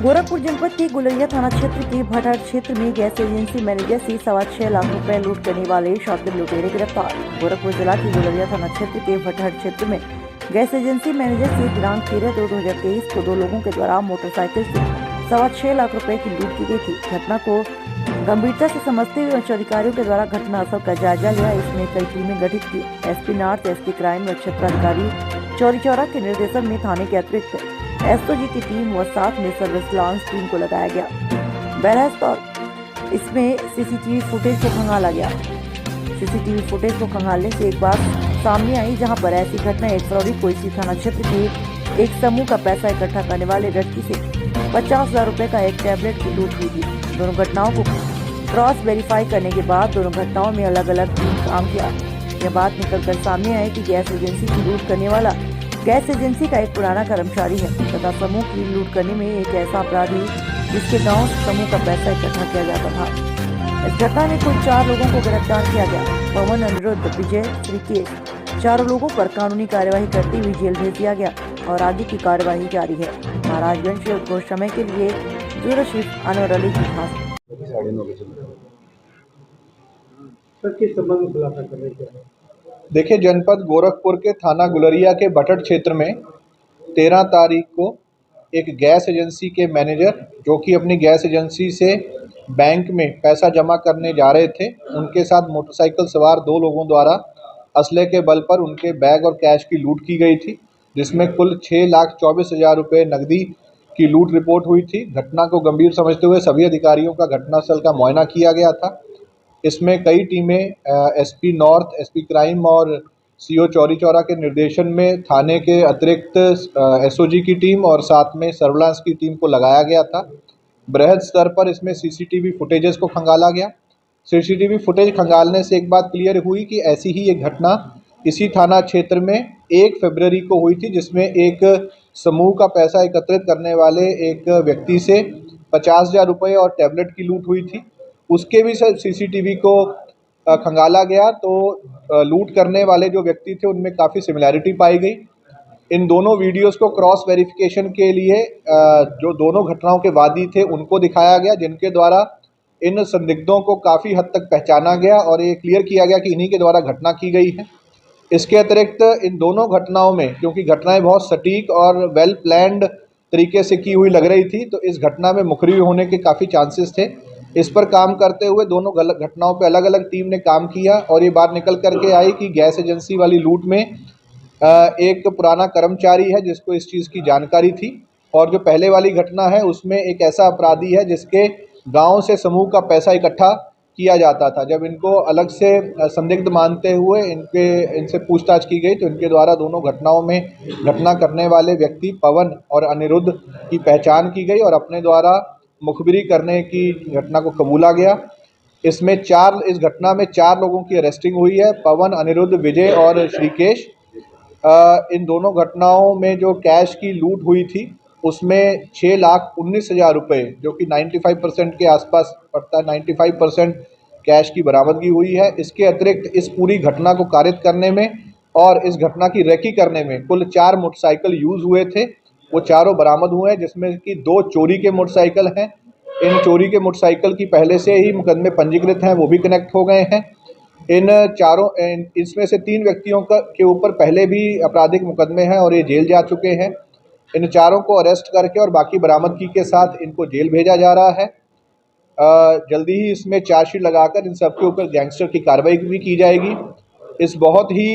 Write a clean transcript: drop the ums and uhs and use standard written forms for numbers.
गोरखपुर जनपद के गुलरिया थाना क्षेत्र के भटहर क्षेत्र में गैस एजेंसी मैनेजर से 6.25 लाख रुपए लूट करने वाले शातिर लुटेरे गिरफ्तार। गोरखपुर जिला के गुलरिया थाना क्षेत्र के भटहर क्षेत्र में गैस एजेंसी मैनेजर से दिनांक 13/2/2023 को 2 लोगों के द्वारा मोटरसाइकिल से 6.25 लाख रुपए की लूट की गई थी। घटना को गंभीरता से समझते हुए उच्च अधिकारियों के द्वारा घटनास्थल का जायजा लिया। इसमें कई टीमें गठित की। एसपी नॉर्थ, एसपी क्राइम व क्षेत्राधिकारी चौरी चौरा के निर्देशन में थाने के अतिरिक्त एसओजी की टीम व साथ में सर्विलांस टीम को लगाया गया। बहरहाल और इसमें सीसीटीवी फुटेज को खंगाला गया। सीसीटीवी फुटेज को खंगालने से एक बात सामने आई, जहां पर ऐसी घटना 1 फरवरी को इसी थाना क्षेत्र के एक समूह का पैसा इकट्ठा करने वाले व्यक्ति से 50,000 रुपए का एक टैबलेट की लूट हुई थी। दोनों घटनाओं को क्रॉस वेरीफाई करने के बाद दोनों घटनाओं में अलग अलग टीम काम किया। यह बात निकलकर सामने आई कि गैस एजेंसी की लूट करने वाला गैस एजेंसी का एक पुराना कर्मचारी है तथा समूह की लूट करने में एक ऐसा अपराधी जिसके गांव समूह का पैसा इकट्ठा किया जाता था। इस घटना में कुल 4 लोगों को गिरफ्तार किया गया। पवन, अनिरुद्ध, विजय, श्रीकेश, 4 लोगों पर कानूनी कार्यवाही करते हुए जेल भेज दिया गया और आगे की कार्यवाही जारी है। महाराजगंज से कुछ समय के लिए ब्यूरो चीफ अनवर अली की खास। किस संबंध में खुलासा कर रहे हैं? देखिए, जनपद गोरखपुर के थाना गुलरिया के भटहर क्षेत्र में 13 तारीख को एक गैस एजेंसी के मैनेजर जो कि अपनी गैस एजेंसी से बैंक में पैसा जमा करने जा रहे थे, उनके साथ मोटरसाइकिल सवार 2 लोगों द्वारा असले के बल पर उनके बैग और कैश की लूट की गई थी, जिसमें कुल 6,24,000 रुपये नकदी की लूट रिपोर्ट हुई थी। घटना को गंभीर समझते हुए सभी अधिकारियों का घटनास्थल का मुआयना किया गया था। इसमें कई टीमें एसपी नॉर्थ, एसपी क्राइम और सीओ चौरी चौरा के निर्देशन में थाने के अतिरिक्त एसओजी की टीम और साथ में सर्विलांस की टीम को लगाया गया था। बृहद स्तर पर इसमें सीसीटीवी फुटेजेस को खंगाला गया। सीसीटीवी फुटेज खंगालने से एक बात क्लियर हुई कि ऐसी ही एक घटना इसी थाना क्षेत्र में 1 फरवरी को हुई थी, जिसमें एक समूह का पैसा एकत्रित करने वाले एक व्यक्ति से 50,000 रुपये और टैबलेट की लूट हुई थी। उसके भी सीसीटीवी को खंगाला गया तो लूट करने वाले जो व्यक्ति थे उनमें काफ़ी सिमिलैरिटी पाई गई। इन दोनों वीडियोस को क्रॉस वेरिफिकेशन के लिए जो दोनों घटनाओं के वादी थे उनको दिखाया गया, जिनके द्वारा इन संदिग्धों को काफ़ी हद तक पहचाना गया और ये क्लियर किया गया कि इन्हीं के द्वारा घटना की गई है। इसके अतिरिक्त इन दोनों घटनाओं में, क्योंकि घटनाएं बहुत सटीक और वेल प्लान्ड तरीके से की हुई लग रही थी, तो इस घटना में मुखरी होने के काफ़ी चांसेस थे। इस पर काम करते हुए दोनों घटनाओं पे अलग अलग टीम ने काम किया और ये बात निकल करके आई कि गैस एजेंसी वाली लूट में एक पुराना कर्मचारी है जिसको इस चीज़ की जानकारी थी, और जो पहले वाली घटना है उसमें एक ऐसा अपराधी है जिसके गांव से समूह का पैसा इकट्ठा किया जाता था। जब इनको अलग से संदिग्ध मानते हुए इनसे पूछताछ की गई तो इनके द्वारा दोनों घटनाओं में घटना करने वाले व्यक्ति पवन और अनिरुद्ध की पहचान की गई और अपने द्वारा मुखबिरी करने की घटना को कबूला गया। इस घटना में 4 लोगों की अरेस्टिंग हुई है, पवन, अनिरुद्ध, विजय और श्रीकेश। इन दोनों घटनाओं में जो कैश की लूट हुई थी उसमें 6,19,000 रुपये, जो कि 95% के आसपास पड़ता है, 95% कैश की बरामदगी हुई है। इसके अतिरिक्त इस पूरी घटना को कारित करने में और इस घटना की रेकी करने में कुल 4 मोटरसाइकिल यूज़ हुए थे, वो चारों बरामद हुए हैं, जिसमें कि 2 चोरी के मोटरसाइकिल हैं। इन चोरी के मोटरसाइकिल की पहले से ही मुकदमे पंजीकृत हैं, वो भी कनेक्ट हो गए हैं। इसमें से 3 व्यक्तियों के ऊपर पहले भी आपराधिक मुकदमे हैं और ये जेल जा चुके हैं। इन चारों को अरेस्ट करके और बाकी बरामदगी के साथ इनको जेल भेजा जा रहा है। जल्दी ही इसमें चार्जशीट लगाकर इन सबके ऊपर गैंगस्टर की कार्रवाई भी की जाएगी। इस बहुत ही